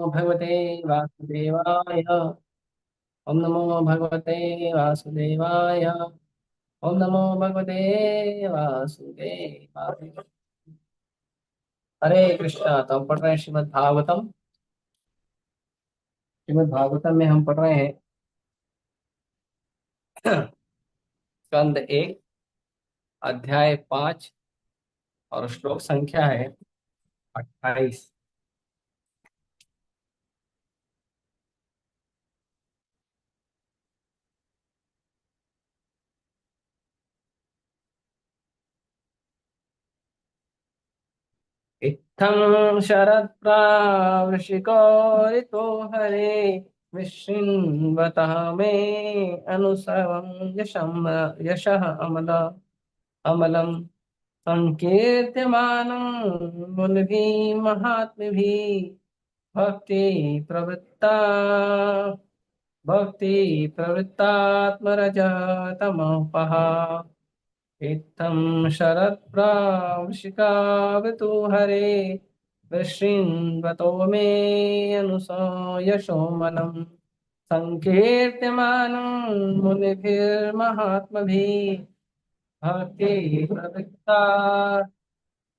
भगवते वासुदेवाय। ओम नमो भगवते वासुदेवाय। ओम नमो भगवते वासुदेवाय। हरे कृष्णा। तो हम पढ़ रहे हैं श्रीमद् भागवतम। श्रीमद् भागवतम में हम पढ़ रहे हैं स्कंद एक, अध्याय 5, और श्लोक संख्या है 28। इत्थं शरत्प्रावृशिको ऋतो हरे, विशृण्वतः मे अनुसवं यशः अमलम् संकीर्त्यमानं मुनिभिः महात्मभिः। भक्ति प्रवृत्ता भक्ति प्रवृत्तात्मरजतमोपः। इत्थं शरत्प्रावृशिकावतु हरे, वृष्णिन्वतो मे अनुसयशोमलम् संकीर्त्यमानं मुनिभिर्महात्मभिः। भक्ति प्रवृत्ता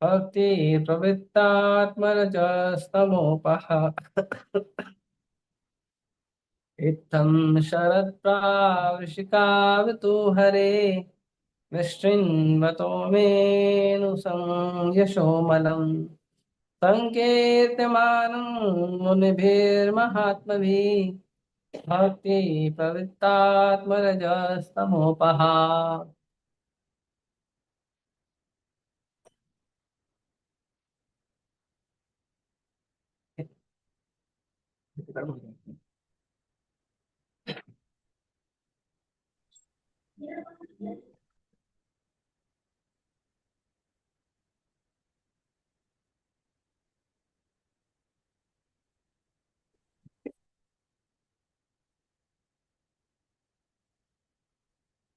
भक्ति प्रवृत्तात्मरजस्तमोपः। इत्थं शरत्प्रावृशिकावतु हरे, वृष्णिन्वतो मेऽनुसंयशोमलम् सङ्कीर्त्यमानं मुनिभिर्महात्मभिः। भक्ति प्रवृत्तात्मरजस्तमोपः।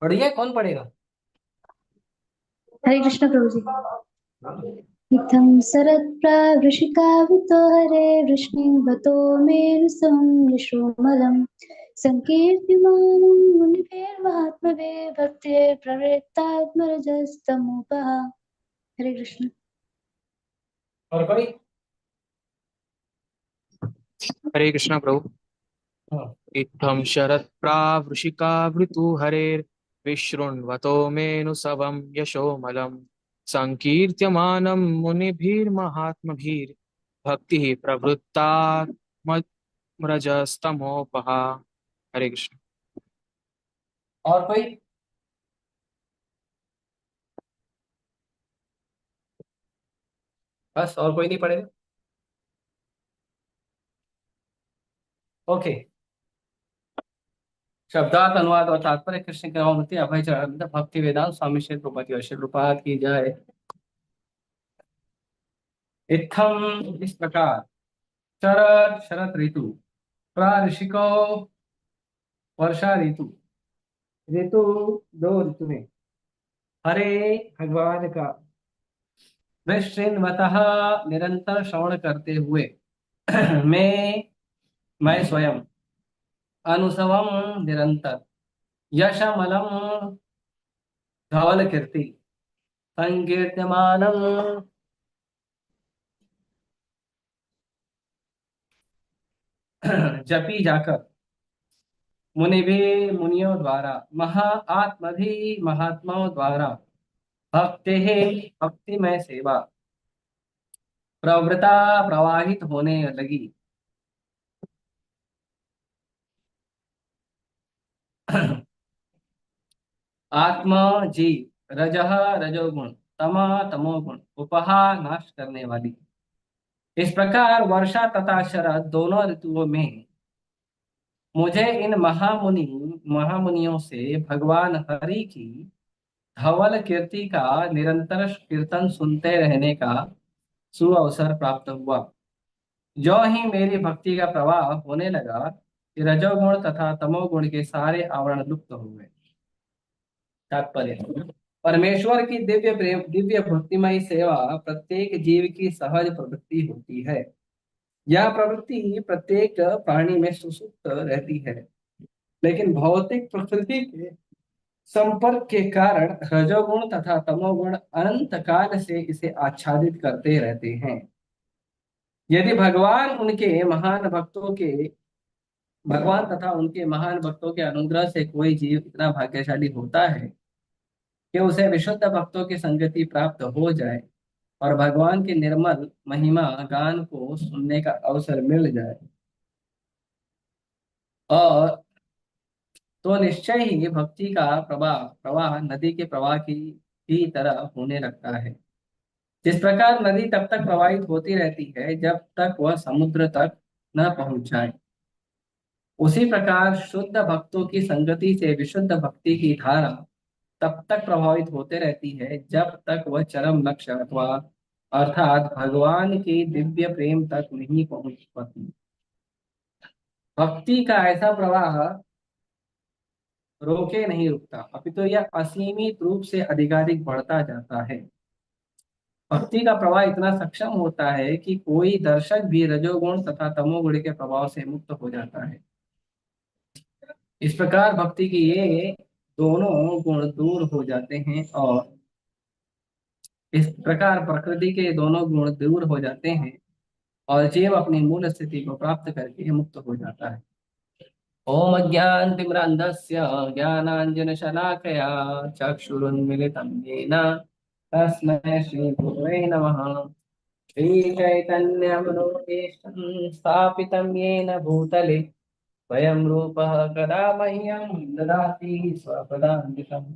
पढ़िए, कौन पढ़ेगा? हरे कृष्ण प्रभु जी। इत्थं शरत्प्रावृषिकावितो हरे, वृष्णिवतो मेरुसं यशोमलं सङ्कीर्त्यमानं मुनिभिर्महात्मभिः। भक्ते प्रवृत्तात्मरजस्तमुपः। हरे कृष्ण। और कोई? हरे कृष्णा प्रभु। हाँ। इत्थं शरत्प्रावृषिकावृतु हरेर्विशृण्वतो मेऽनुसवं यशोमलं सङ्कीर्त्यमानं मुनिभिर्महात्मभिर्भक्तिः प्रवृत्तात्मरजस्तमोपः। हरे कृष्ण। और कोई? बस, और कोई नहीं पढ़ेगा? ओके। शब्दार्थ अनुवाद और तात्पर्य कृष्ण कृपामूर्ति अभय चरण भक्ति वेदांत स्वामी श्री प्रभुपति और श्री प्रभुपाद की जय। इत्थम, इस प्रकार, शरद शरद ऋतु, ऋषिको वर्षा ऋतु, ऋतु दो ऋतु में, हरे भगवान का वृष्णिवतः निरंतर श्रवण करते हुए मैं स्वयं अनुसवम निरंतर, यशमलम धवल कीर्ति, संकीर्त्यमानम जपी जाकर मुनि भी मुनियों द्वारा, आत्मा भी महात्माओं द्वारा, भक्ति भक्तिमय सेवा प्रवृत्ता प्रवाहित होने लगी। आत्मा जीव, रजह रजोगुण, तमा तमोगुण, उपहा नाश करने वाली। इस प्रकार वर्षा तथा शरद दोनों ऋतुओं में मुझे इन महामुनियों से भगवान हरि की धवल कीर्ति का निरंतर कीर्तन सुनते रहने का सुअवसर प्राप्त हुआ। जो ही मेरी भक्ति का प्रवाह होने लगा कि रजोगुण तथा तमोगुण के सारे आवरण लुप्त हो गए। तात्पर्य: परमेश्वर की दिव्य प्रेम, दिव्य भक्तिमय सेवा प्रत्येक जीव की सहज प्रवृत्ति होती है। यह प्रवृत्ति प्रत्येक प्राणी में सुसुप्त रहती है, लेकिन भौतिक प्रकृति के संपर्क के कारण रजोगुण तथा तमोगुण अनंत काल से इसे आच्छादित करते रहते हैं। यदि भगवान तथा उनके महान भक्तों के अनुग्रह से कोई जीव इतना भाग्यशाली होता है कि उसे विशुद्ध भक्तों की संगति प्राप्त हो जाए और भगवान के निर्मल महिमा गान को सुनने का अवसर मिल जाए, और तो निश्चय ही भक्ति का प्रवाह प्रवाह नदी के प्रवाह की ही तरह होने लगता है। जिस प्रकार नदी तब तक प्रवाहित होती रहती है जब तक वह समुद्र तक न पहुंच जाए, उसी प्रकार शुद्ध भक्तों की संगति से विशुद्ध भक्ति की धारा तब तक प्रभावित होते रहती है जब तक वह चरम लक्ष्य अथवा अर्थात भगवान की दिव्य प्रेम तक नहीं पहुंच पाती। भक्ति का ऐसा प्रवाह रोके नहीं रुकता, अपितु यह असीमित रूप से अधिकाधिक बढ़ता जाता है। भक्ति का प्रवाह इतना सक्षम होता है कि कोई दर्शक भी रजोगुण तथा तमोगुण के प्रभाव से मुक्त हो जाता है। इस प्रकार भक्ति की ये दोनों गुण दूर हो जाते हैं, और इस प्रकार प्रकृति के दोनों गुण दूर हो जाते हैं और जीव अपनी मूल स्थिति को प्राप्त करके मुक्त हो जाता है। ओम अज्ञानतिमिरान्धस्य ज्ञानाञ्जनशलाकया चक्षुरुन्मीलितं येन तस्मै श्रीगुरवे नमः। श्रीचैतन्यमनोभीष्टं स्थापितं येन भूतले स्वयं रूपः कदा मह्यं ददाति स्वपदान्तिकम्।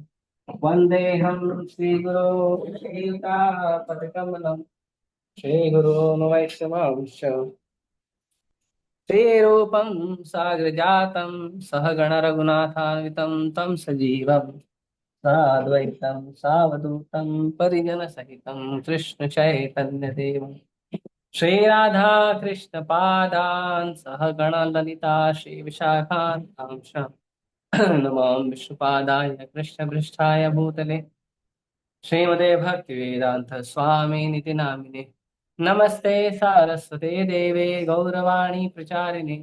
वन्देऽहं श्रीगुरो श्रीयुतापदकमलं श्रीगुरोन् वैष्णवांश्च श्रीरूपं साग्रजातं सहगण रघुनाथान्वितं तं सजीवं साद्वैतं सावधूतं परिजनसहितं कृष्णचैतन्यदेवं श्रीराधा कृष्णपादान् सहगण ललिता श्रीविशाखान्तांश नमामि विष्णुपादाय कृष्णपृष्ठाय भूतले श्रीमते भक्तिवेदांत स्वामी निति नामिने। नमस्ते सारस्वते देवे गौरवाणी प्रचारिणे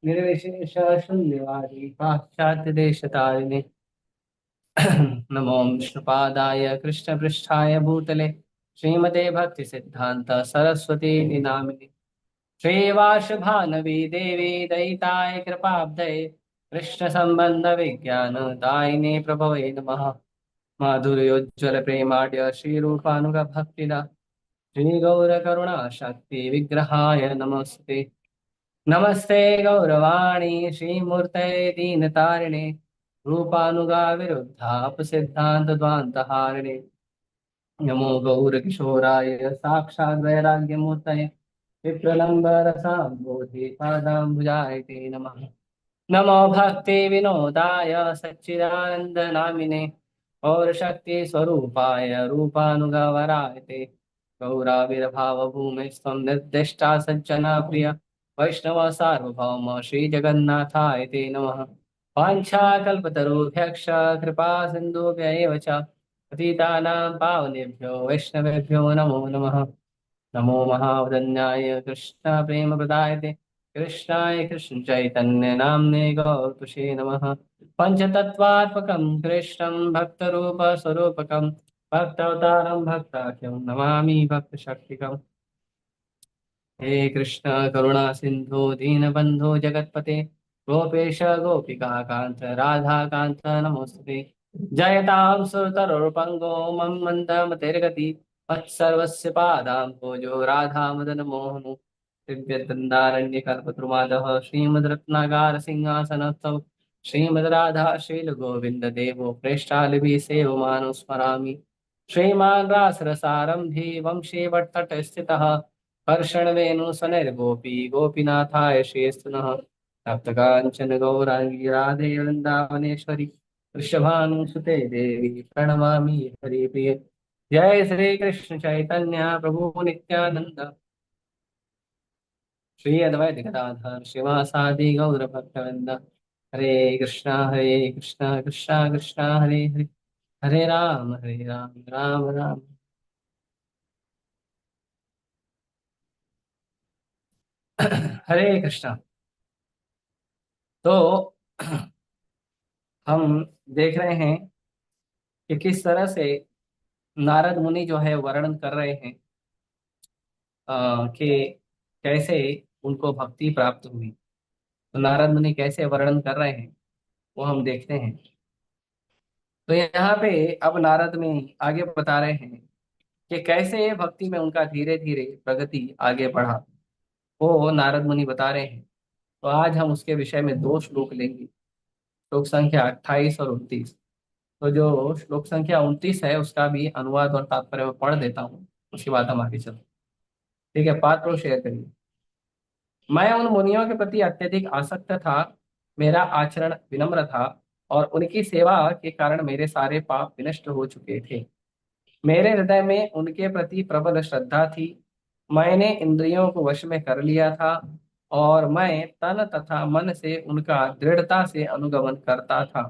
निर्विशेष शून्यवादी पाश्चात्य देशतारिणे। नमो विष्णुपादाय कृष्णपृष्ठाय भूतले श्रीमते भक्ति सिद्धांत सरस्वती नामिने। श्रीवासभानवी देवी दयिताय कृपाब्धये कृष्ण संबंध विज्ञान दायिने प्रभवे नमः। माधुर्योज्वल प्रेमाढ्य श्रीरूपानुग भक्तिदा श्री गौर करुणा शक्ति विग्रहाय नमस्ते। नमस्ते गौरवाणी श्रीमूर्तये दीनतारिणे रूपानुगा विरुद्धाप सिद्धांत द्वांतहारिणे। नमो गौर किशोराय साक्षात् वैराग्यमूर्तये विप्रलम्बरसाम्बोधि पादाम्बुजाय ते नमः। नमो भक्ति विनोदाय सच्चिदानंद नामिने और शक्ति स्वरूपाय रूपानुगवराय ते गौराविर्भाव भूमि स्वं निर्दिष्टा सज्जना प्रिय वैष्णव सार्वभौम श्री जगन्नाथाय ते नमः। वाञ्छाकल्पतरुभ्यश्च कृपा सिन्धुभ्य एव च पतितानां पावनेभ्यो वैष्णवेभ्यो नमो नमः। नमो महावदन्याय कृष्ण प्रेम प्रदायते कृष्णाय कृष्ण चैतन्य नाम्ने गौतुषे नमः। पंचतत्वात्मकं कृष्णं भक्तरूप स्वरूपकं भक्तावतारं भक्ताख्यं नमामि भक्तशक्तिकम्। हे कृष्ण करुणा सिंधु दीनबंधु जगतपते गोपेश गोपिका कांत राधा कांत नमोस्तुते। जयतां सुरतरुर्पंगो मम मंदमतिर्गति मत्सर्वस्य पादाम्भोजो राधा मदन मोहनो दिव्यदन्दारण्यकल्पद्रुमादः श्रीमद्रत्नागार सिंहासनस्थौ श्रीमद् राधा शील गोविंद देवो प्रेष्ठालिभिः सेवमानो स्मरामि। श्रीमान् रासरसारम्भी वंशे भट्टट स्थितः हर्षण वेणु सनैर्गोपी गोपीनाथाय श्रेष्ठनः। तप्तकाञ्चन गौरांगी राधे वृंदावनेश्वरी वृषभानुसुते देवी प्रणमामि हरिप्रिये। जय श्री कृष्ण चैतन्य प्रभु नित्यानंद श्री अद्वैत गदाधर शिवासादि गौर भक्तवृंद। हरे कृष्णा कृष्णा कृष्णा हरे हरे हरे राम राम राम। हरे कृष्णा। तो हम देख रहे हैं कि किस तरह से नारद मुनि जो है वर्णन कर रहे हैं कि कैसे उनको भक्ति प्राप्त हुई। तो नारद मुनि कैसे वर्णन कर रहे हैं वो हम देखते हैं। तो यहाँ पे अब नारद मुनि आगे बता रहे हैं कि कैसे भक्ति में उनका धीरे धीरे प्रगति आगे बढ़ा। वो नारद मुनि बता रहे हैं। तो आज हम उसके विषय में दो श्लोक लेंगे, श्लोक संख्या 28 और 29। तो जो श्लोक संख्या 29 है उसका भी अनुवाद और तात्पर्य मैं पढ़ देता हूँ, उसके बाद हम आगे चलते हैं। ठीक है, पाठ को शेयर करिए। मैं उन मुनियों के प्रति अत्यधिक आसक्त था, मेरा आचरण विनम्र था और उनकी सेवा के कारण मेरे सारे पाप विनष्ट हो चुके थे। मेरे हृदय में उनके प्रति प्रबल श्रद्धा थी। मैंने इंद्रियों को वश में कर लिया था और मैं तन तथा मन से उनका दृढ़ता से अनुगमन करता था।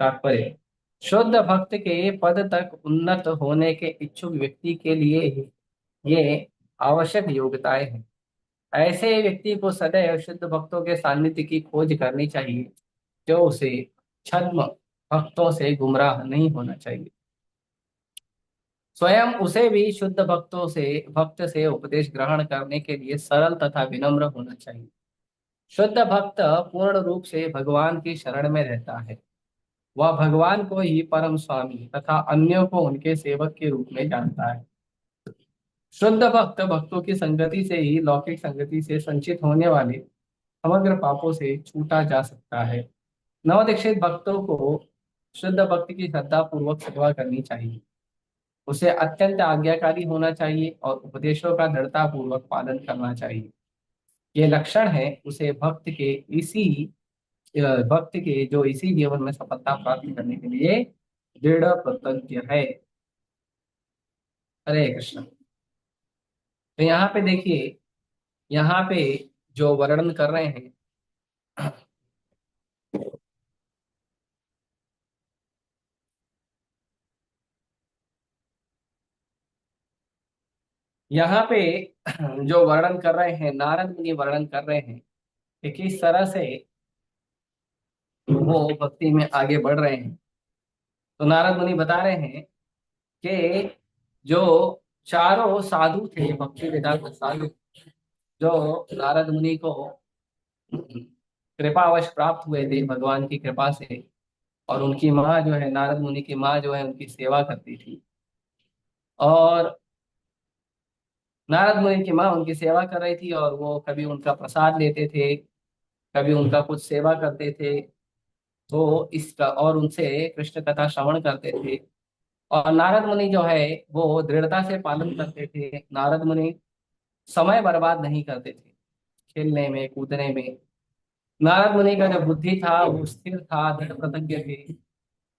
तात्पर्य, शुद्ध भक्त के पद तक उन्नत होने के इच्छुक व्यक्ति के लिए ये आवश्यक योग्यताएं हैं। ऐसे व्यक्ति को सदैव शुद्ध भक्तों के सान्निध्य की खोज करनी चाहिए, जो उसे छद्म भक्तों से गुमराह नहीं होना चाहिए। स्वयं उसे भी शुद्ध भक्त से उपदेश ग्रहण करने के लिए सरल तथा विनम्र होना चाहिए। शुद्ध भक्त पूर्ण रूप से भगवान की शरण में रहता है। वह भगवान को ही परम स्वामी तथा अन्यों को उनके सेवक के रूप में जानता है। शुद्ध भक्त भक्तों की संगति से ही लौकिक संगति से संचित होने वाले समग्र पापों से छूटा जा सकता है। नवदीक्षित भक्तों को शुद्ध भक्त की श्रद्धा पूर्वक सेवा करनी चाहिए। उसे अत्यंत आज्ञाकारी होना चाहिए और उपदेशों का दृढ़ता पूर्वक पालन करना चाहिए। ये लक्षण है उसे भक्त के जो इसी जीवन में सफलता प्राप्त करने के लिए दृढ़ प्रतिज्ञ है। हरे कृष्ण। तो यहाँ पे देखिए, यहाँ पे जो वर्णन कर रहे हैं, यहाँ पे जो वर्णन कर रहे हैं नारद मुनि वर्णन कर रहे हैं कि किस तरह से वो भक्ति में आगे बढ़ रहे हैं। तो नारद मुनि बता रहे हैं कि जो चारों साधु थे, भक्ति वेदांत साधु, जो नारद मुनि को कृपावश प्राप्त हुए थे भगवान की कृपा से, और उनकी माँ जो है, नारद मुनि की माँ जो है उनकी सेवा करती थी, और नारद मुनि की माँ उनकी सेवा कर रही थी और वो कभी उनका प्रसाद लेते थे, कभी उनका कुछ सेवा करते थे। तो इसका और उनसे कृष्ण कथा श्रवण करते थे। और नारद मुनि जो है वो दृढ़ता से पालन करते थे। नारद मुनि समय बर्बाद नहीं करते थे खेलने में कूदने में। नारद मुनि का जो बुद्धि था वो स्थिर था, दृढ़ प्रतिज्ञ थे।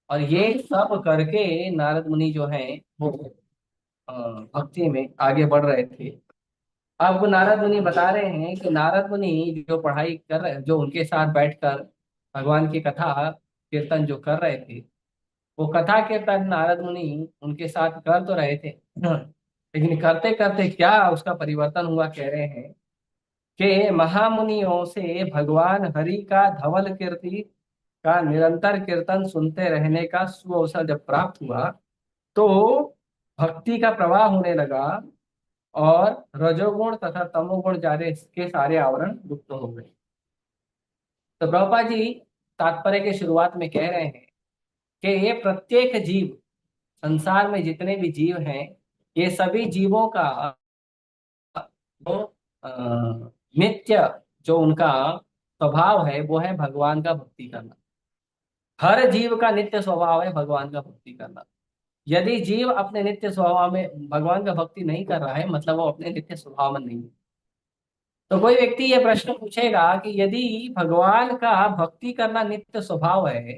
और ये सब करके नारद मुनि जो है वो भक्ति में आगे बढ़ रहे थे। अब नारद मुनि बता रहे हैं कि नारद मुनि जो पढ़ाई कर रहे, जो उनके साथ बैठकर भगवान की कथा कीर्तन जो कर रहे थे, वो कथा कीर्तन नारद मुनि उनके साथ कर तो रहे थे, लेकिन करते करते क्या उसका परिवर्तन हुआ, कह रहे हैं कि महामुनियों से भगवान हरि का धवल कीर्ति का निरंतर कीर्तन सुनते रहने का सुअवसर जब प्राप्त हुआ, तो भक्ति का प्रवाह होने लगा और रजोगुण तथा तमोगुण जारे के सारे आवरण लुप्त हो गए। तो प्रभुपाद जी तात्पर्य के शुरुआत में कह रहे हैं कि ये प्रत्येक जीव, संसार में जितने भी जीव हैं, ये सभी जीवों का जो नित्य जो उनका स्वभाव है वो है भगवान का भक्ति करना। हर जीव का नित्य स्वभाव है भगवान का भक्ति करना। यदि जीव अपने नित्य स्वभाव में भगवान का भक्ति नहीं कर रहा है, मतलब वो अपने नित्य स्वभाव में नहीं है। तो कोई व्यक्ति ये प्रश्न पूछेगा कि यदि भगवान का भक्ति करना नित्य स्वभाव है,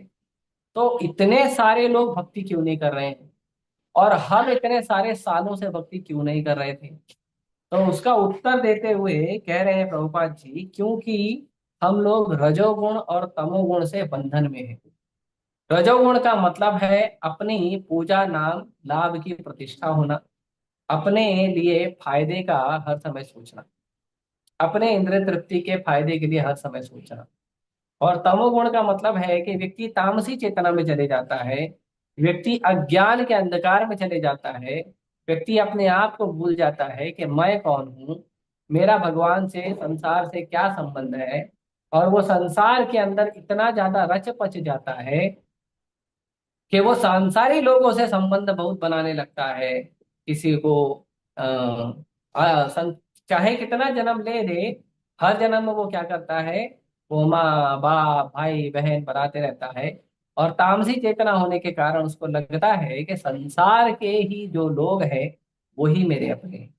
तो इतने सारे लोग भक्ति क्यों नहीं कर रहे हैं, और हम इतने सारे सालों से भक्ति क्यों नहीं कर रहे थे? तो उसका उत्तर देते हुए कह रहे हैं प्रभुपाद जी, क्योंकि हम लोग रजोगुण और तमोगुण से बंधन में हैं। रजोगुण का मतलब है अपनी पूजा नाम लाभ की प्रतिष्ठा होना, अपने लिए फायदे का हर समय सोचना। अपने इंद्रिय तृप्ति के फायदे के लिए हर समय सोचना। और तमोगुण का मतलब है कि व्यक्ति तामसी चेतना में चले जाता है, व्यक्ति अज्ञान के अंधकार में चले जाता है, व्यक्ति अपने आप को भूल जाता है कि मैं कौन हूँ, मेरा भगवान से संसार से क्या संबंध है। और वो संसार के अंदर इतना ज्यादा रच पच जाता है कि वो सांसारिक लोगों से संबंध बहुत बनाने लगता है। किसी को आ, चाहे कितना जन्म ले ले, हर जन्म में वो क्या करता है, वो माँ बाप भाई बहन बनाते रहता है। और तामसी चेतना होने के कारण उसको लगता है कि संसार के ही जो लोग हैं वही मेरे अपने हैं,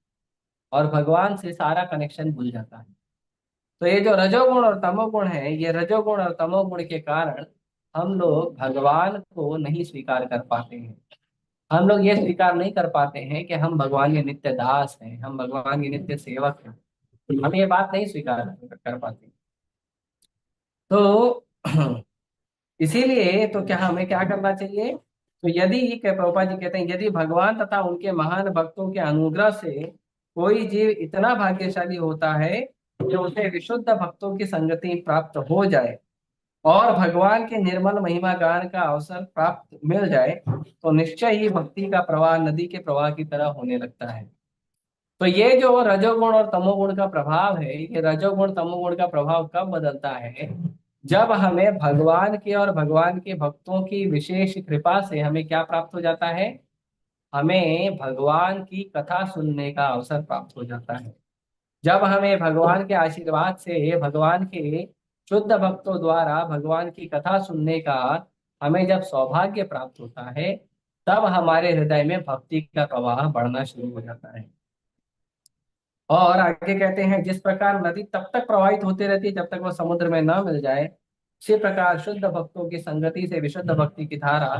और भगवान से सारा कनेक्शन भूल जाता है। तो ये जो रजोगुण और तमोगुण है, ये रजोगुण और तमोगुण के कारण हम लोग भगवान को नहीं स्वीकार कर पाते हैं। हम लोग ये स्वीकार नहीं कर पाते हैं कि हम भगवान के नित्य दास हैं, हम भगवान के नित्य सेवक हैं। हम ये बात नहीं स्वीकार कर पाते। तो इसीलिए तो क्या हमें क्या करना चाहिए? तो यदि प्रभुपाद जी कहते हैं, यदि भगवान तथा उनके महान भक्तों के अनुग्रह से कोई जीव इतना भाग्यशाली होता है कि उसे विशुद्ध भक्तों की संगति प्राप्त हो जाए और भगवान के निर्मल महिमा गान का अवसर प्राप्त मिल जाए, तो निश्चय ही भक्ति का प्रवाह नदी के प्रवाह की तरह होने लगता है। तो ये जो रजोगुण और तमोगुण का प्रभाव है, ये रजोगुण तमोगुण का प्रभाव कब बदलता है? जब हमें भगवान के और भगवान के भक्तों की विशेष कृपा से हमें क्या प्राप्त हो जाता है? हमें भगवान की कथा सुनने का अवसर प्राप्त हो जाता है। जब हमें भगवान के आशीर्वाद से भगवान के शुद्ध भक्तों द्वारा भगवान की कथा सुनने का हमें जब सौभाग्य प्राप्त होता है, तब हमारे हृदय में भक्ति का प्रवाह बढ़ना शुरू हो जाता है। और आगे कहते हैं, जिस प्रकार नदी तब तक प्रवाहित होती रहती है जब तक वह समुद्र में न मिल जाए, उसी प्रकार शुद्ध भक्तों की संगति से विशुद्ध भक्ति की धारा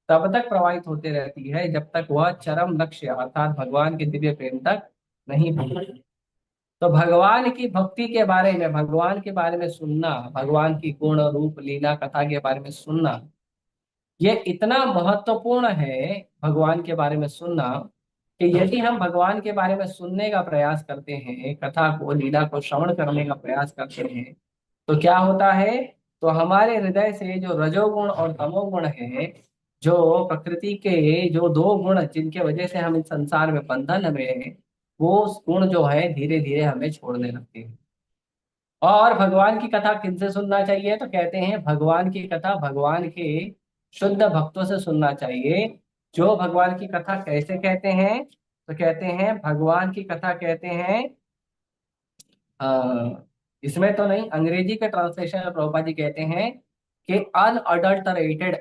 तब तक प्रवाहित होती रहती है जब तक वह चरम लक्ष्य अर्थात भगवान के दिव्य प्रेम तक नहीं पहुंचती। तो भगवान की भक्ति के बारे में, भगवान के बारे में सुनना, भगवान की गुण रूप लीला कथा के बारे में सुनना, ये इतना महत्वपूर्ण है भगवान के बारे में सुनना, कि यदि हम भगवान के बारे में सुनने का प्रयास करते हैं, कथा को लीला को श्रवण करने का प्रयास करते हैं, तो क्या होता है? तो हमारे हृदय से जो रजोगुण और तमोगुण है, जो प्रकृति के जो दो गुण जिनके वजह से हम इस संसार में बंधन में हैं, वो गुण जो है धीरे धीरे हमें छोड़ने लगते हैं। और भगवान की कथा किनसे सुनना चाहिए? तो कहते हैं भगवान की कथा भगवान के शुद्ध भक्तों से सुनना चाहिए। जो भगवान की कथा कैसे कहते हैं? तो कहते हैं भगवान की कथा कहते हैं, अ, इसमें तो नहीं, अंग्रेजी के ट्रांसलेशन में प्रभुपाद जी कहते हैं कि अनअडल्टरेटेड।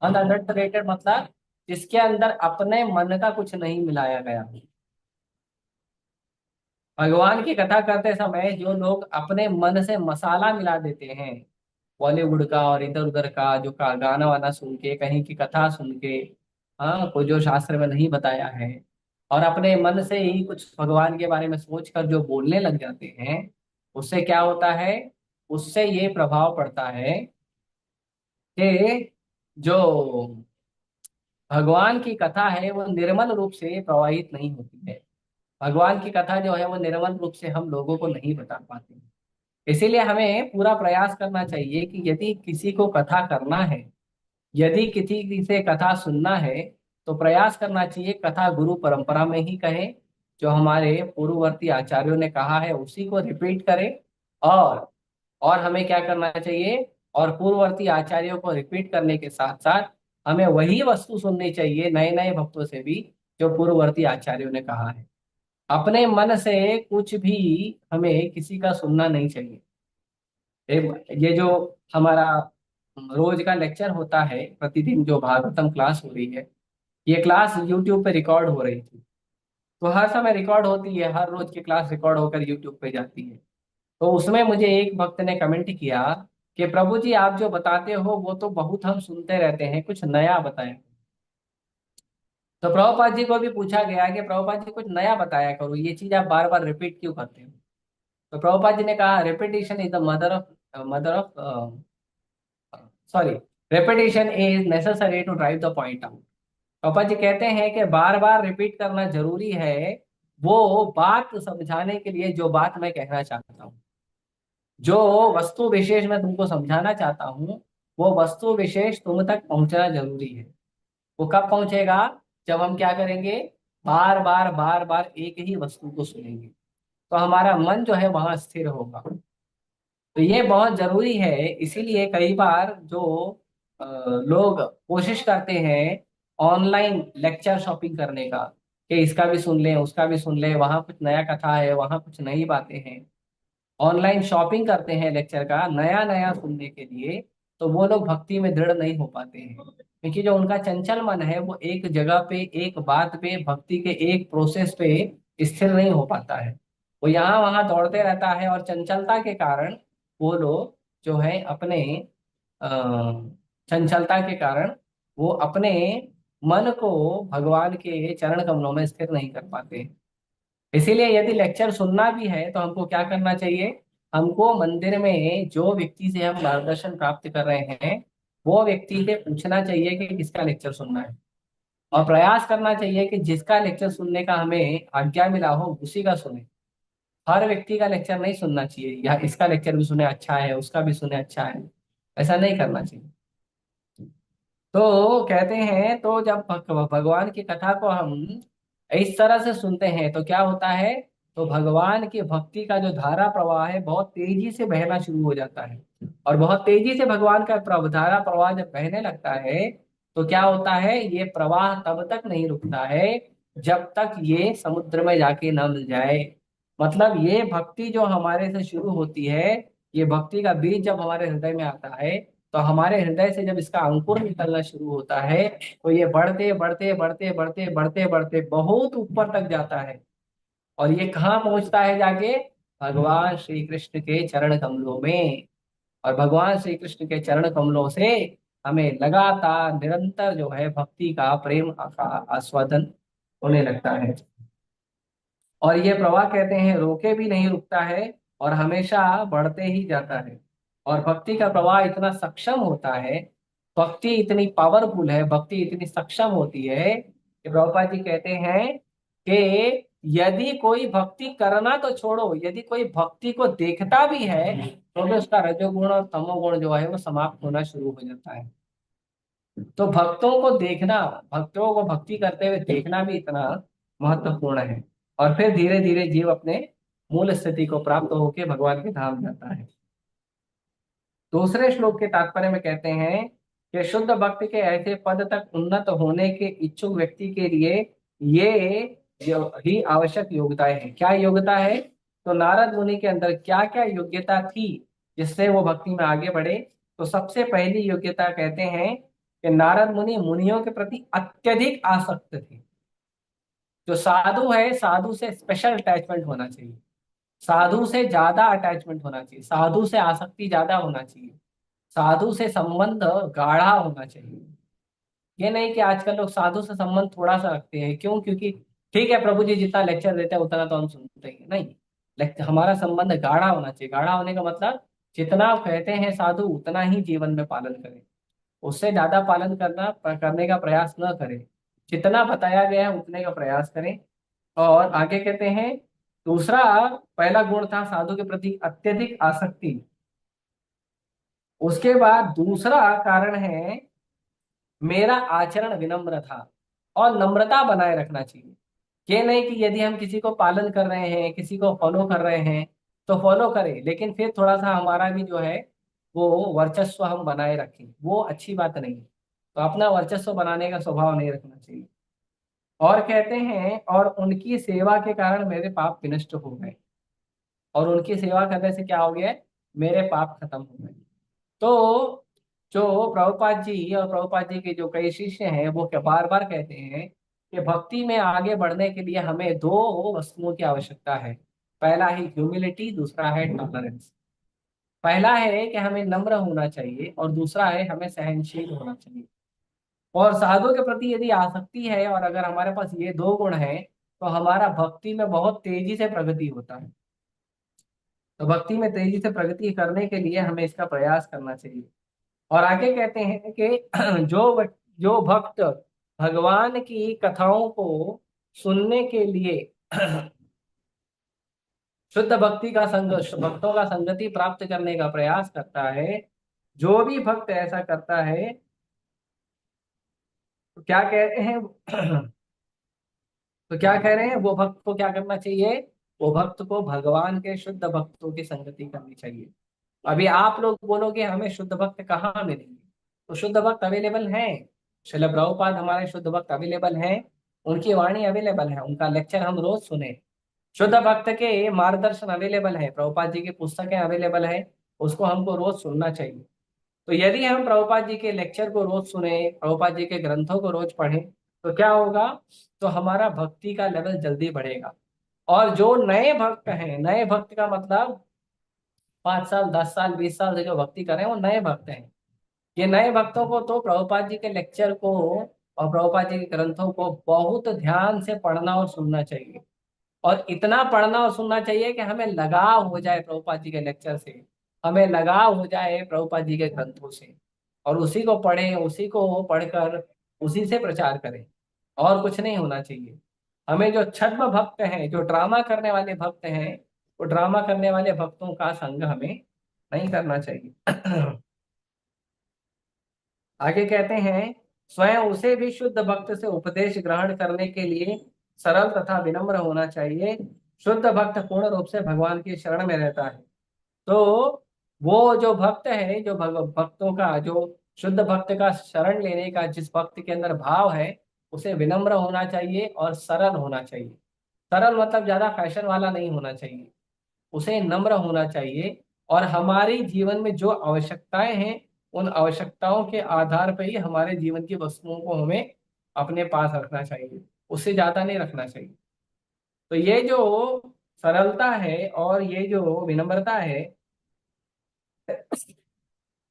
अनअडल्टरेटेड मतलब जिसके अंदर अपने मन का कुछ नहीं मिलाया गया। भगवान की कथा करते समय जो लोग अपने मन से मसाला मिला देते हैं, बॉलीवुड का और इधर उधर का जो का गाना वाना सुन के, कहीं की कथा सुन के, हाँ, को जो शास्त्र में नहीं बताया है, और अपने मन से ही कुछ भगवान के बारे में सोचकर जो बोलने लग जाते हैं, उससे क्या होता है? उससे ये प्रभाव पड़ता है कि जो भगवान की कथा है वो निर्मल रूप से प्रवाहित नहीं होती है। भगवान की कथा जो है वो निर्मल रूप से हम लोगों को नहीं बता पाते। इसीलिए हमें पूरा प्रयास करना चाहिए कि यदि किसी को कथा करना है, यदि किसी से कथा सुनना है, तो प्रयास करना चाहिए कथा गुरु परंपरा में ही कहे, जो हमारे पूर्ववर्ती आचार्यों ने कहा है उसी को रिपीट करें। और हमें क्या करना चाहिए? और पूर्ववर्ती आचार्यों को रिपीट करने के साथ साथ हमें वही वस्तु सुननी चाहिए नए नए भक्तों से भी, जो पूर्ववर्ती आचार्यों ने कहा है। अपने मन से कुछ भी हमें किसी का सुनना नहीं चाहिए। ये जो हमारा रोज का लेक्चर होता है, प्रतिदिन जो भागवतम क्लास हो रही है, ये क्लास यूट्यूब पे रिकॉर्ड हो रही थी। तो हर समय रिकॉर्ड होती है, हर रोज की क्लास रिकॉर्ड होकर यूट्यूब पे जाती है। तो उसमें मुझे एक भक्त ने कमेंट किया कि प्रभु जी आप जो बताते हो वो तो बहुत हम सुनते रहते हैं, कुछ नया बताएं। तो प्रभुपाद जी को भी पूछा गया कि प्रभुपाद जी कुछ नया बताया करो, ये चीज आप बार बार रिपीट क्यों करते हो? तो प्रभुपाद जी ने कहा, repetition is the mother of sorry repetition is necessary to drive the point out. पापा जी कहते हैं कि बार बार रिपीट करना जरूरी है, वो बात समझाने के लिए जो बात मैं कहना चाहता हूँ, जो वस्तु विशेष मैं तुमको समझाना चाहता हूँ, वो वस्तु विशेष तुम तक पहुंचना जरूरी है। वो कब पहुंचेगा? जब हम क्या करेंगे, बार बार बार बार एक ही वस्तु को सुनेंगे, तो हमारा मन जो है वहां स्थिर होगा। तो ये बहुत जरूरी है। इसीलिए कई बार जो लोग कोशिश करते हैं ऑनलाइन लेक्चर शॉपिंग करने का, कि इसका भी सुन लें उसका भी सुन लें, वहां कुछ नया कथा है वहां कुछ नई बातें हैं, ऑनलाइन शॉपिंग करते हैं लेक्चर का नया नया सुनने के लिए, तो वो लोग भक्ति में दृढ़ नहीं हो पाते हैं। क्योंकि जो उनका चंचल मन है वो एक जगह पे एक बात पे भक्ति के एक प्रोसेस पे स्थिर नहीं हो पाता है। वो यहाँ वहां दौड़ते रहता है, और चंचलता के कारण वो लोग जो है अपने अ, चंचलता के कारण वो अपने मन को भगवान के चरण कमलों में स्थिर नहीं कर पाते। इसीलिए यदि लेक्चर सुनना भी है तो हमको क्या करना चाहिए, हमको मंदिर में जो व्यक्ति से हम मार्गदर्शन प्राप्त कर रहे हैं वो व्यक्ति से पूछना चाहिए कि किसका लेक्चर सुनना है, और प्रयास करना चाहिए कि जिसका लेक्चर सुनने का हमें आज्ञा मिला हो उसी का सुने। हर व्यक्ति का लेक्चर नहीं सुनना चाहिए, या इसका लेक्चर भी सुने अच्छा है उसका भी सुने अच्छा है, ऐसा नहीं करना चाहिए। तो कहते हैं, तो जब भगवान की कथा को हम इस तरह से सुनते हैं तो क्या होता है, तो भगवान की भक्ति का जो धारा प्रवाह है बहुत तेजी से बहना शुरू हो जाता है। और बहुत तेजी से भगवान का धारा प्रवाह जब बहने लगता है तो क्या होता है, ये प्रवाह तब तक नहीं रुकता है जब तक ये समुद्र में जाके न मिल जाए। मतलब ये भक्ति जो हमारे से शुरू होती है, ये भक्ति का बीज जब हमारे हृदय में आता है, तो हमारे हृदय से जब इसका अंकुर निकलना शुरू होता है तो ये बढ़ते बढ़ते बढ़ते बढ़ते बढ़ते बढ़ते बहुत ऊपर तक जाता है। और ये कहाँ पहुंचता है जाके, भगवान श्री कृष्ण के चरण कमलों में। और भगवान श्री कृष्ण के चरण कमलों से हमें लगातार निरंतर जो है भक्ति का प्रेम का आस्वादन होने लगता है। और ये प्रवाह कहते हैं रोके भी नहीं रुकता है, और हमेशा बढ़ते ही जाता है। और भक्ति का प्रवाह इतना सक्षम होता है, भक्ति इतनी पावरफुल है, भक्ति इतनी सक्षम होती है कि प्रभुपाद जी कहते हैं कि यदि कोई भक्ति करना तो छोड़ो, यदि कोई भक्ति को देखता भी है तो भी उसका रजोगुण और तमोगुण जो है वो समाप्त होना शुरू हो जाता है। तो भक्तों को देखना, भक्तों को भक्ति करते हुए देखना भी इतना महत्वपूर्ण है। और फिर धीरे धीरे जीव अपने मूल स्थिति को प्राप्त होकर भगवान के धाम जाता है। दूसरे श्लोक के तात्पर्य में कहते हैं कि शुद्ध भक्त के ऐसे पद तक उन्नत होने के इच्छुक व्यक्ति के लिए ये जो ही आवश्यक योग्यताएं हैं। क्या योग्यता है? तो नारद मुनि के अंदर क्या क्या योग्यता थी जिससे वो भक्ति में आगे बढ़े? तो सबसे पहली योग्यता कहते हैं कि नारद मुनि मुनियों के प्रति अत्यधिक आसक्त थे। जो साधु है, साधु से स्पेशल अटैचमेंट होना चाहिए, साधु से ज्यादा अटैचमेंट होना चाहिए, साधु से आसक्ति ज्यादा होना चाहिए, साधु से संबंध गाढ़ा होना चाहिए। ये नहीं कि आजकल लोग साधु से संबंध थोड़ा सा रखते हैं। क्यों? क्योंकि ठीक है प्रभु जी जितना लेक्चर देते हैं उतना तो हम सुनते हैं, नहीं, लेक्चर हमारा संबंध गाढ़ा होना चाहिए। गाढ़ा होने का मतलब जितना कहते हैं साधु उतना ही जीवन में पालन करें, उससे ज्यादा पालन करने का प्रयास न करें। जितना बताया गया है उतने का प्रयास करें। और आगे कहते हैं दूसरा, पहला गुण था साधु के प्रति अत्यधिक आसक्ति। उसके बाद दूसरा कारण है मेरा आचरण विनम्र था, और नम्रता बनाए रखना चाहिए। ये नहीं कि यदि हम किसी को पालन कर रहे हैं, किसी को फॉलो कर रहे हैं तो फॉलो करें, लेकिन फिर थोड़ा सा हमारा भी जो है वो वर्चस्व हम बनाए रखें, वो अच्छी बात नहीं है। तो अपना वर्चस्व बनाने का स्वभाव नहीं रखना चाहिए। और कहते हैं और उनकी सेवा के कारण मेरे पाप विनष्ट हो गए। और उनकी सेवा करने से क्या हो गया, मेरे पाप खत्म हो गए। तो जो प्रभुपाद जी और प्रभुपाद जी के जो कई शिष्य हैं वो क्या बार बार कहते हैं कि भक्ति में आगे बढ़ने के लिए हमें दो वस्तुओं की आवश्यकता है। पहला है ह्यूमिलिटी, दूसरा है टॉलरेंस। पहला है कि हमें नम्र होना चाहिए, और दूसरा है हमें सहनशील होना चाहिए। और साधु के प्रति यदि आसक्ति है और अगर हमारे पास ये दो गुण हैं तो हमारा भक्ति में बहुत तेजी से प्रगति होता है। तो भक्ति में तेजी से प्रगति करने के लिए हमें इसका प्रयास करना चाहिए। और आगे कहते हैं कि जो भक्त भगवान की कथाओं को सुनने के लिए शुद्ध भक्ति का संग, भक्तों का संगति प्राप्त करने का प्रयास करता है। जो भी भक्त ऐसा करता है तो क्या कह रहे हैं? तो क्या कह रहे हैं, वो भक्त को क्या करना चाहिए? वो भक्त को भगवान के शुद्ध भक्तों की संगति करनी चाहिए। अभी आप लोग बोलोगे हमें शुद्ध भक्त कहाँ मिलेंगे? तो शुद्ध भक्त अवेलेबल हैं। श्रील प्रभुपाद हमारे शुद्ध भक्त अवेलेबल हैं। उनकी वाणी अवेलेबल है, उनका लेक्चर हम रोज सुने। शुद्ध भक्त के मार्गदर्शन अवेलेबल है, प्रभुपाद जी की पुस्तकें अवेलेबल है, उसको हमको रोज सुनना चाहिए। तो यदि हम प्रभुपाद जी के लेक्चर को रोज सुने, प्रभुपाद जी के ग्रंथों को रोज पढ़ें, तो क्या होगा? तो हमारा भक्ति का लेवल जल्दी बढ़ेगा। और जो नए भक्त हैं, नए भक्त का मतलब 5 साल 10 साल 20 साल से जो भक्ति कर रहे हैं वो नए भक्त हैं। ये नए भक्तों को तो प्रभुपाद जी के लेक्चर को और प्रभुपाद जी के ग्रंथों को बहुत ध्यान से पढ़ना और सुनना चाहिए। और इतना पढ़ना और सुनना चाहिए कि हमें लगाव हो जाए प्रभुपाद जी के लेक्चर से, हमें लगाव हो जाए प्रभुपाद जी के ग्रंथों से, और उसी को पढ़ें, उसी को पढ़कर उसी से प्रचार करें। और कुछ नहीं होना चाहिए। हमें जो छद्म भक्त हैं, जो ड्रामा करने वाले भक्त हैं, वो ड्रामा करने वाले भक्तों का संग हमें नहीं करना चाहिए। आगे कहते हैं, स्वयं उसे भी शुद्ध भक्त से उपदेश ग्रहण करने के लिए सरल तथा विनम्र होना चाहिए। शुद्ध भक्त पूर्ण रूप से भगवान की शरण में रहता है। तो वो जो भक्त है, जो भक्तों का जो शुद्ध भक्त का शरण लेने का जिस भक्त के अंदर भाव है, उसे विनम्र होना चाहिए और सरल होना चाहिए। सरल मतलब ज्यादा फैशन वाला नहीं होना चाहिए, उसे नम्र होना चाहिए। और हमारी जीवन में जो आवश्यकताएं हैं, उन आवश्यकताओं के आधार पर ही हमारे जीवन की वस्तुओं को हमें अपने पास रखना चाहिए, उससे ज्यादा नहीं रखना चाहिए। तो ये जो सरलता है और ये जो विनम्रता है,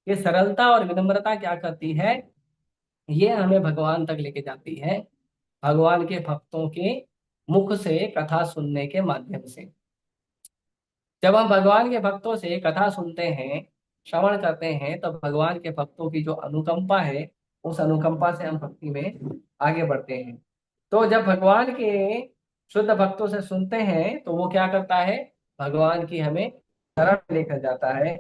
ये सरलता और विनम्रता क्या करती है? ये हमें भगवान तक लेके जाती है, भगवान के भक्तों के मुख से कथा सुनने के माध्यम से। जब हम भगवान के भक्तों से कथा सुनते हैं, श्रवण करते हैं, तो भगवान के भक्तों की जो अनुकंपा है, उस अनुकंपा से हम भक्ति में आगे बढ़ते हैं। तो जब भगवान के शुद्ध भक्तों से सुनते हैं तो वो क्या करता है? भगवान की हमें शरण लेकर जाता है।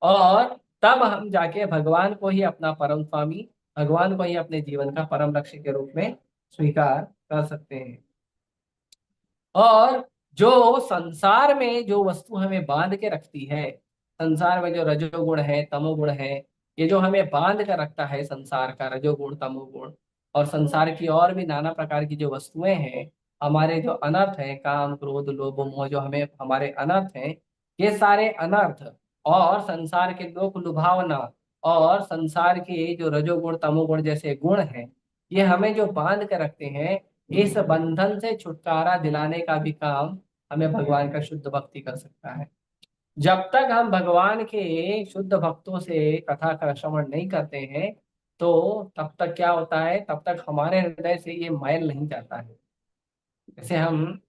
और तब हम जाके भगवान को ही अपना परम स्वामी, भगवान को ही अपने जीवन का परम लक्ष्य के रूप में स्वीकार कर सकते हैं। और जो संसार में जो वस्तु हमें बांध के रखती है, संसार में जो रजोगुण है, तमोगुण है, ये जो हमें बांध कर रखता है, संसार का रजोगुण तमोगुण, और संसार की और भी नाना प्रकार की जो वस्तुएं हैं, हमारे जो अनर्थ है, काम क्रोध लोभ मोह, जो हमें हमारे अनर्थ हैं, ये सारे अनर्थ और संसार के लोक लुभावना और संसार के जो रजोगुण तमोगुण जैसे गुण हैं, ये हमें जो बांध कर रखते हैं, इस बंधन से छुटकारा दिलाने का भी काम हमें भगवान का शुद्ध भक्ति कर सकता है। जब तक हम भगवान के शुद्ध भक्तों से कथा का श्रवण नहीं करते हैं, तो तब तक क्या होता है? तब तक हमारे हृदय से ये मैल नहीं जाता है। जैसे हम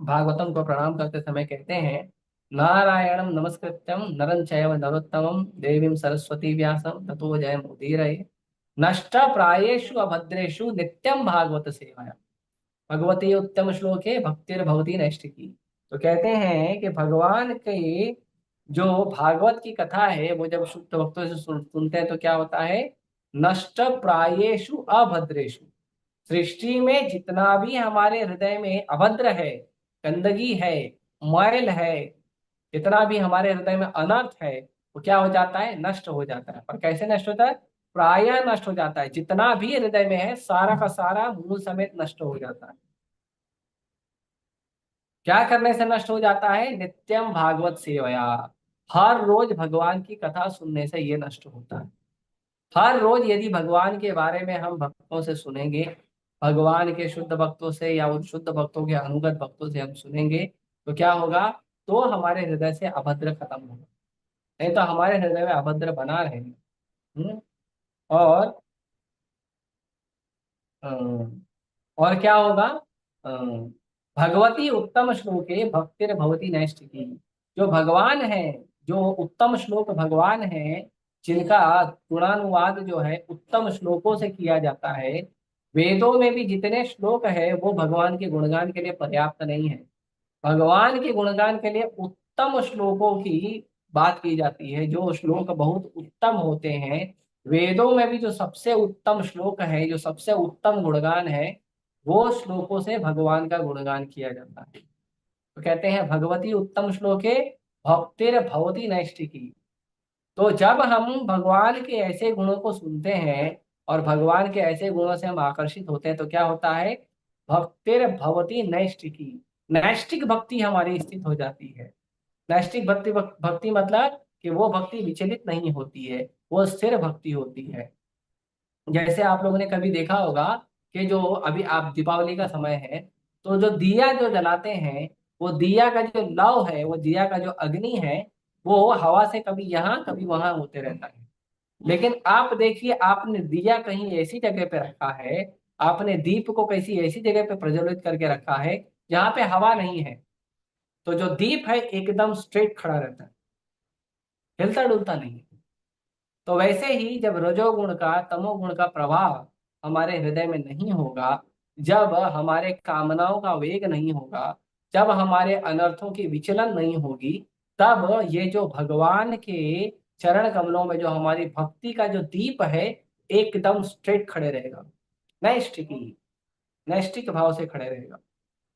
भागवतम को प्रणाम करते समय कहते हैं, नारायणम नमस्कृत्यम नरं चैव नरोत्तमं देवीं सरस्वती व्यासं ततो जयमुदीरये नष्ट प्रायेषु अभद्रेषु नित्यम भागवत सेवया भगवती उत्तम श्लोके भक्तिर्भवती नैष्ठिकी। तो कहते हैं कि भगवान की जो भागवत की कथा है, वो जब शुद्ध भक्तों से सुनते हैं तो क्या होता है? नष्ट प्रायेषु अभद्रेषु, सृष्टि में जितना भी हमारे हृदय में अभद्र है, गंदगी है, मैल है, जितना भी हमारे हृदय में अनर्थ है, वो क्या हो जाता है? नष्ट हो जाता है। और कैसे नष्ट होता है? प्राय नष्ट हो जाता है। जितना भी हृदय में है, सारा का सारा मूल समेत नष्ट हो जाता है। क्या करने से नष्ट हो जाता है? नित्यम भागवत सेवया, हर रोज भगवान की कथा सुनने से ये नष्ट होता है। हर रोज यदि भगवान के बारे में हम भक्तों से सुनेंगे, भगवान के शुद्ध भक्तों से या उन शुद्ध भक्तों के अनुगत भक्तों से हम सुनेंगे, तो क्या होगा? तो हमारे हृदय से अभद्र खत्म होगा। नहीं तो हमारे हृदय में अभद्र बना रहेगा। और और क्या होगा? भगवती उत्तम श्लोके भक्तिर्भवती नैष्ठिकी। जो भगवान है, जो उत्तम श्लोक भगवान है, जिनका गुणानुवाद जो है उत्तम श्लोकों से किया जाता है, वेदों में भी जितने श्लोक है वो भगवान के गुणगान के लिए पर्याप्त नहीं है। भगवान के गुणगान के लिए उत्तम श्लोकों की बात की जाती है, जो श्लोक बहुत उत्तम होते हैं। वेदों में भी जो सबसे उत्तम श्लोक है, जो सबसे उत्तम गुणगान है, वो श्लोकों से भगवान का गुणगान किया जाता है। तो कहते हैं भगवती उत्तम श्लोके भक्तिर भवती नैष्ठिकी। तो जब हम भगवान के ऐसे गुणों को सुनते हैं और भगवान के ऐसे गुणों से हम आकर्षित होते हैं तो क्या होता है, भक्तिर भवती नैष्ठिकी, नैष्ठिक भक्ति हमारी स्थित हो जाती है। नैष्ठिक भक्ति भक्ति मतलब कि वो भक्ति विचलित नहीं होती है, वो स्थिर भक्ति होती है। जैसे आप लोगों ने कभी देखा होगा कि जो अभी आप दीपावली का समय है, तो जो दिया जो जलाते हैं, वो दिया का जो लौ है, वो दिया का जो अग्नि है, वो हवा से कभी यहाँ कभी वहां होते रहता है। लेकिन आप देखिए, आपने दिया कहीं ऐसी जगह पे रखा है, आपने दीप को कैसी ऐसी जगह पे प्रज्वलित करके रखा है जहाँ पे हवा नहीं है, तो जो दीप है एकदम स्ट्रेट खड़ा रहता है, हिलता डुलता नहीं है। तो वैसे ही जब रजोगुण का तमोगुण का प्रभाव हमारे हृदय में नहीं होगा, जब हमारे कामनाओं का वेग नहीं होगा, जब हमारे अनर्थों की विचलन नहीं होगी, तब ये जो भगवान के चरण कमलों में जो हमारी भक्ति का जो दीप है, एकदम स्ट्रेट खड़े रहेगा, नैष्ठिक ही, नैष्ठिक भाव से खड़े रहेगा,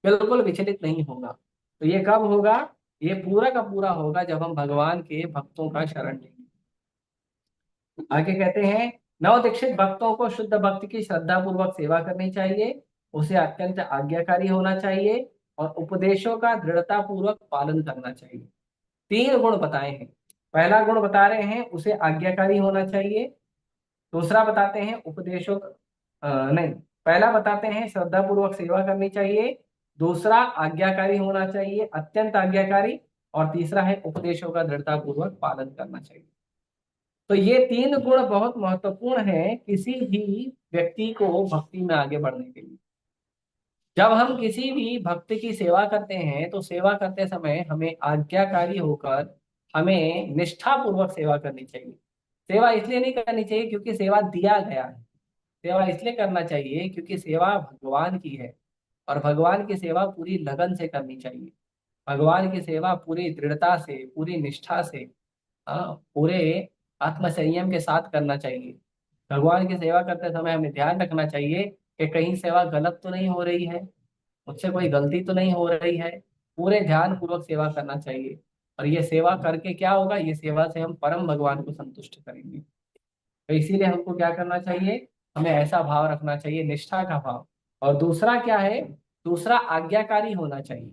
बिल्कुल विचलित नहीं होगा। तो ये कब होगा, ये पूरा का पूरा होगा जब हम भगवान के भक्तों का शरण लेंगे। आगे कहते हैं, नव दीक्षित भक्तों को शुद्ध भक्ति की श्रद्धा पूर्वक सेवा करनी चाहिए, उसे अत्यंत आज्ञाकारी होना चाहिए और उपदेशों का दृढ़ता पूर्वक पालन करना चाहिए। तीन गुण बताए हैं। पहला गुण बता रहे हैं उसे आज्ञाकारी होना चाहिए। दूसरा बताते हैं उपदेशों नहीं, पहला बताते हैं श्रद्धा पूर्वक सेवा करनी चाहिए, दूसरा आज्ञाकारी होना चाहिए, अत्यंत आज्ञाकारी, और तीसरा है उपदेशों का दृढ़ता पूर्वक पालन करना चाहिए। तो ये तीन गुण बहुत महत्वपूर्ण है किसी भी व्यक्ति को भक्ति में आगे बढ़ने के लिए। जब हम किसी भी भक्त की सेवा करते हैं तो सेवा करते समय हमें आज्ञाकारी होकर हमें निष्ठा पूर्वक सेवा करनी चाहिए। सेवा इसलिए नहीं करनी चाहिए क्योंकि सेवा दिया गया है, सेवा इसलिए करना चाहिए क्योंकि सेवा भगवान की है, और भगवान की सेवा पूरी लगन से करनी चाहिए। भगवान की सेवा पूरी दृढ़ता से, पूरी निष्ठा से, हाँ, पूरे आत्मसंयम के साथ करना चाहिए। भगवान की सेवा करते समय हमें ध्यान रखना चाहिए कि कहीं सेवा गलत तो नहीं हो रही है, मुझसे कोई गलती तो नहीं हो रही है। पूरे ध्यान पूर्वक सेवा करना चाहिए, और ये सेवा करके क्या होगा, ये सेवा से हम परम भगवान को संतुष्ट करेंगे। तो इसीलिए हमको क्या करना चाहिए, हमें ऐसा भाव रखना चाहिए, निष्ठा का भाव। और दूसरा क्या है, दूसरा आज्ञाकारी होना चाहिए।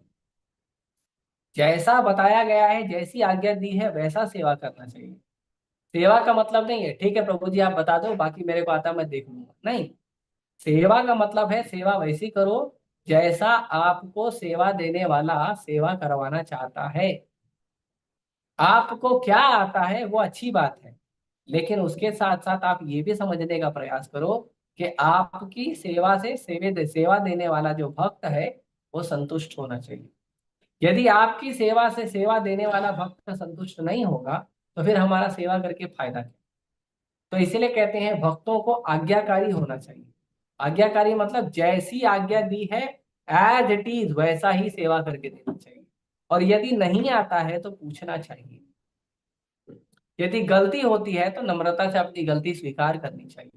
जैसा बताया गया है, जैसी आज्ञा दी है वैसा सेवा करना चाहिए। सेवा का मतलब नहीं है ठीक है प्रभु जी आप बता दो बाकी मेरे को आता मैं देख लूंगा, नहीं। सेवा का मतलब है सेवा वैसी करो जैसा आपको सेवा देने वाला सेवा करवाना चाहता है। आपको क्या आता है वो अच्छी बात है, लेकिन उसके साथ साथ आप ये भी समझने का प्रयास करो कि आपकी सेवा से सेवा देने वाला जो भक्त है वो संतुष्ट होना चाहिए। यदि आपकी सेवा से सेवा देने वाला भक्त संतुष्ट नहीं होगा तो फिर हमारा सेवा करके फायदा क्या। तो इसीलिए कहते हैं भक्तों को आज्ञाकारी होना चाहिए। आज्ञाकारी मतलब जैसी आज्ञा दी है एज इट इज वैसा ही सेवा करके देना चाहिए, और यदि नहीं आता है तो पूछना चाहिए। यदि गलती होती है तो नम्रता से अपनी गलती स्वीकार करनी चाहिए।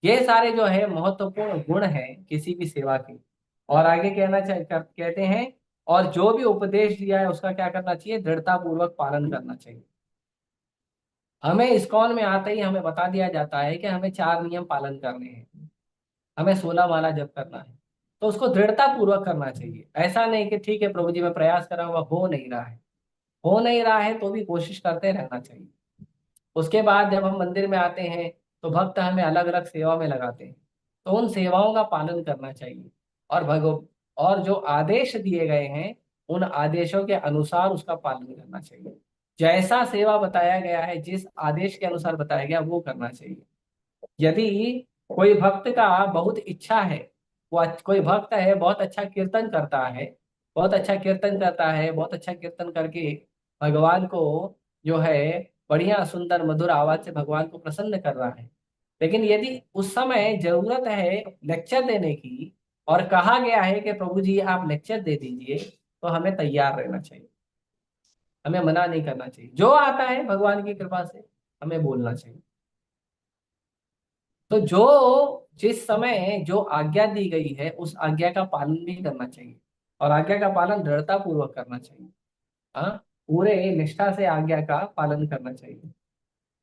ये सारे जो है महत्वपूर्ण गुण है किसी भी सेवा के। और आगे कहते हैं, और जो भी उपदेश दिया है उसका क्या करना चाहिए, दृढ़ता पूर्वक पालन करना चाहिए। हमें इस्कॉन में आते ही हमें बता दिया जाता है कि हमें 4 नियम पालन करने हैं, हमें 16 माला जप करना है, तो उसको दृढ़ता पूर्वक करना चाहिए। ऐसा नहीं कि ठीक है प्रभु जी मैं प्रयास कर रहा हूँ हो नहीं रहा है, हो नहीं रहा है तो भी कोशिश करते रहना चाहिए। उसके बाद जब हम मंदिर में आते हैं तो भक्त हमें अलग अलग सेवा में लगाते हैं, तो उन सेवाओं का पालन करना चाहिए। और और जो आदेश दिए गए हैं उन आदेशों के अनुसार उसका पालन करना चाहिए। जैसा सेवा बताया गया है, जिस आदेश के अनुसार बताया गया वो करना चाहिए। यदि कोई भक्त का बहुत इच्छा है, कोई भक्त है बहुत अच्छा कीर्तन करता है, बहुत अच्छा कीर्तन करता है, बहुत अच्छा कीर्तन करके भगवान को जो है बढ़िया सुंदर मधुर आवाज से भगवान को प्रसन्न कर रहा है, लेकिन यदि उस समय जरूरत है लेक्चर देने की और कहा गया है कि प्रभु जी आप लेक्चर दे दीजिए, तो हमें तैयार रहना चाहिए, हमें मना नहीं करना चाहिए। जो आता है भगवान की कृपा से हमें बोलना चाहिए। तो जो जिस समय जो आज्ञा दी गई है उस आज्ञा का पालन भी करना चाहिए, और आज्ञा का पालन दृढ़ता पूर्वक करना चाहिए। हाँ, पूरे निष्ठा से आज्ञा का पालन करना चाहिए।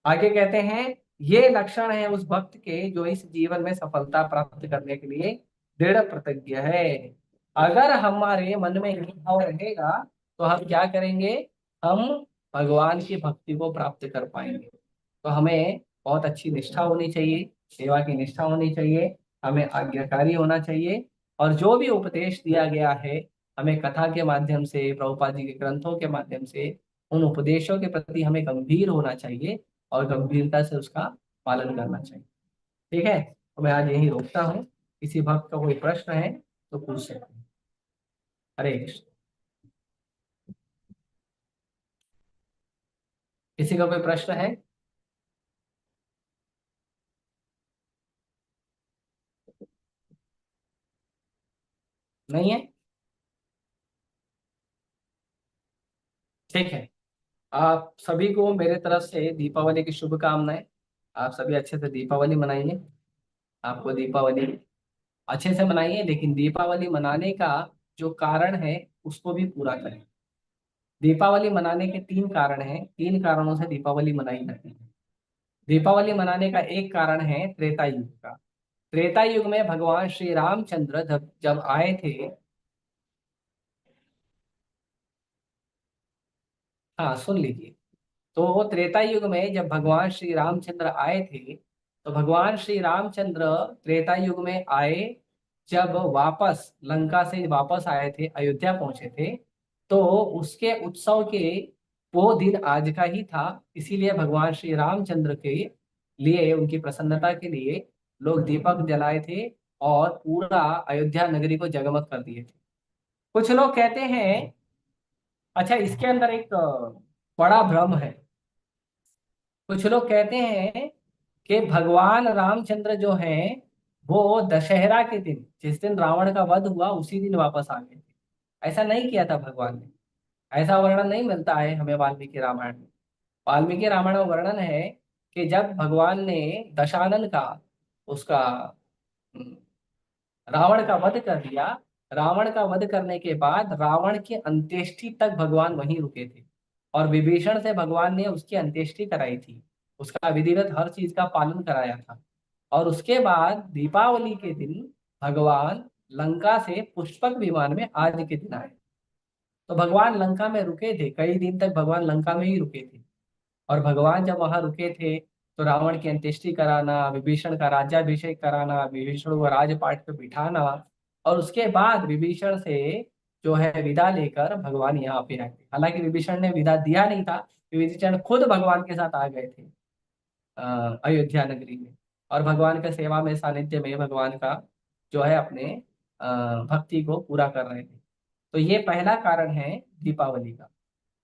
आगे कहते हैं ये लक्षण है उस भक्त के जो इस जीवन में सफलता प्राप्त करने के लिए दृढ़ प्रतिज्ञ है। अगर हमारे मन में ये भाव रहेगा तो हम क्या करेंगे, हम भगवान की भक्ति को प्राप्त कर पाएंगे। तो हमें बहुत अच्छी निष्ठा होनी चाहिए, सेवा की निष्ठा होनी चाहिए, हमें आज्ञाकारी होना चाहिए। और जो भी उपदेश दिया गया है हमें कथा के माध्यम से, प्रभुपाद जी के ग्रंथों के माध्यम से, उन उपदेशों के प्रति हमें गंभीर होना चाहिए और गंभीरता से उसका पालन करना चाहिए। ठीक है, तो मैं आज यही रोकता हूँ। किसी भक्त का कोई प्रश्न है तो पूछ सकते हैं। हरे कृष्ण। किसी का कोई प्रश्न है? नहीं है? ठीक है, आप सभी को मेरे तरफ से दीपावली की शुभकामनाएं। आप सभी अच्छे से दीपावली मनाइए। आपको दीपावली अच्छे से मनाइए, लेकिन दीपावली मनाने का जो कारण है उसको भी पूरा करें। दीपावली मनाने के तीन कारण हैं, तीन कारणों से दीपावली मनाई जाती है। दीपावली मनाने का एक कारण है त्रेता युग का। त्रेता युग में भगवान श्री रामचंद्र जब जब आए थे। हाँ, सुन लीजिए। तो त्रेता युग में जब भगवान श्री रामचंद्र आए थे, तो भगवान श्री रामचंद्र त्रेता युग में आए जब वापस लंका से वापस आए थे, अयोध्या पहुंचे थे। तो उसके उत्सव के वो दिन आज का ही था। इसीलिए भगवान श्री रामचंद्र के लिए, उनकी प्रसन्नता के लिए लोग दीपक जलाए थे और पूरा अयोध्या नगरी को जगमग कर दिए थे। कुछ लोग कहते हैं, अच्छा इसके अंदर एक बड़ा भ्रम है। कुछ लोग कहते हैं कि भगवान रामचंद्र जो हैं वो दशहरा के दिन, जिस दिन रावण का वध हुआ उसी दिन वापस आ गए थे। ऐसा नहीं किया था भगवान ने। ऐसा वर्णन नहीं मिलता है हमें वाल्मीकि रामायण में। वाल्मीकि रामायण में वर्णन है कि जब भगवान ने दशानन का, उसका हम्म, रावण का वध कर दिया, रावण का वध करने के बाद रावण की अंत्येष्टि तक भगवान वहीं रुके थे, और विभीषण से भगवान ने उसकी अंत्येष्टि कराई थी, उसका विधिवत हर चीज का पालन कराया था। और उसके बाद दीपावली के दिन भगवान लंका से पुष्पक विमान में आज के दिन आए। तो भगवान लंका में रुके थे, कई दिन तक भगवान लंका में ही रुके थे। और भगवान जब वहां रुके थे तो रावण की अंत्येष्टि कराना, विभीषण का राज्याभिषेक कराना, विभीषण को राजपाट पे बिठाना, और उसके बाद विभीषण से जो है विदा लेकर भगवान यहाँ पे आए थे। हालांकि विभीषण ने विदा दिया नहीं था, विभीषण खुद भगवान के साथ आ गए थे अयोध्या नगरी में, और भगवान के सेवा में, सानिध्य में भगवान का जो है अपने भक्ति को पूरा कर रहे थे। तो ये पहला कारण है दीपावली का।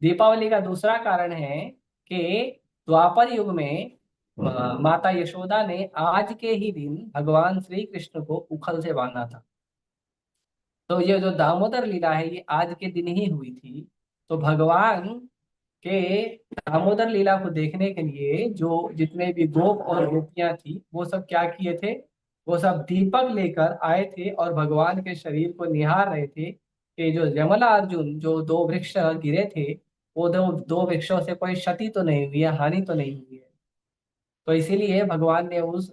दीपावली का दूसरा कारण है कि द्वापर युग में माता यशोदा ने आज के ही दिन भगवान श्री कृष्ण को उखल से बांधा था। तो ये जो दामोदर लीला है ये आज के दिन ही हुई थी। तो भगवान के दामोदर लीला को देखने के लिए जो जितने भी गोप और गोपियां थी वो सब क्या किए थे, वो सब दीपक लेकर आए थे और भगवान के शरीर को निहार रहे थे कि जो यमला अर्जुन जो दो वृक्ष गिरे थे, वो दो दो वृक्षों से कोई क्षति तो नहीं हुई है, हानि तो नहीं हुई है। तो इसीलिए भगवान ने उस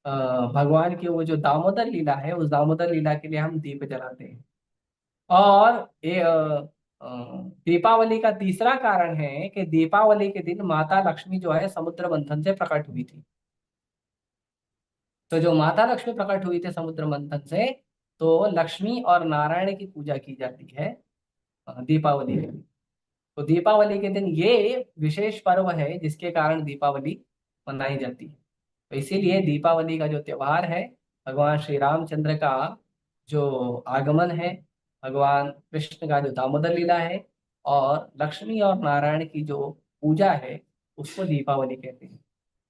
भगवान की वो जो दामोदर लीला है, उस दामोदर लीला के लिए हम दीप जलाते हैं। और ये दीपावली का तीसरा कारण है कि दीपावली के दिन माता लक्ष्मी जो है समुद्र मंथन से प्रकट हुई थी। तो जो माता लक्ष्मी प्रकट हुई थी समुद्र मंथन से, तो लक्ष्मी और नारायण की पूजा की जाती है दीपावली के दिन। तो दीपावली के दिन ये विशेष पर्व है जिसके कारण दीपावली मनाई जाती है। तो इसीलिए दीपावली का जो त्योहार है, भगवान श्री रामचंद्र का जो आगमन है, भगवान कृष्ण का जो दामोदर लीला है, और लक्ष्मी और नारायण की जो पूजा है, उसको दीपावली कहते हैं।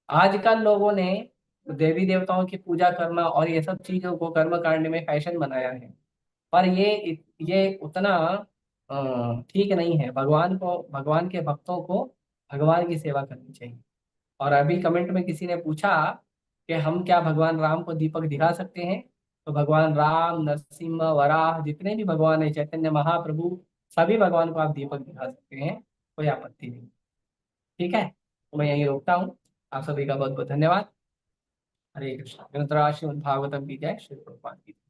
आजकल लोगों ने देवी देवताओं की पूजा करना और ये सब चीजों को कर्म कांड में फैशन बनाया है। पर ये उतना ठीक नहीं है। भगवान को, भगवान के भक्तों को भगवान की सेवा करनी चाहिए। और अभी कमेंट में किसी ने पूछा कि हम क्या भगवान राम को दीपक दिखा सकते हैं? तो भगवान राम, नरसिंह, वराह, जितने भी भगवान है, चैतन्य महाप्रभु, सभी भगवान को आप दीपक दिखा सकते हैं, कोई आपत्ति नहीं। ठीक है, तो मैं यहीं रोकता हूँ। आप सभी का बहुत बहुत धन्यवाद। हरे कृष्ण। ग्रंथराज श्रीमद् भागवतम की जय। श्री प्रभुपाद की जय।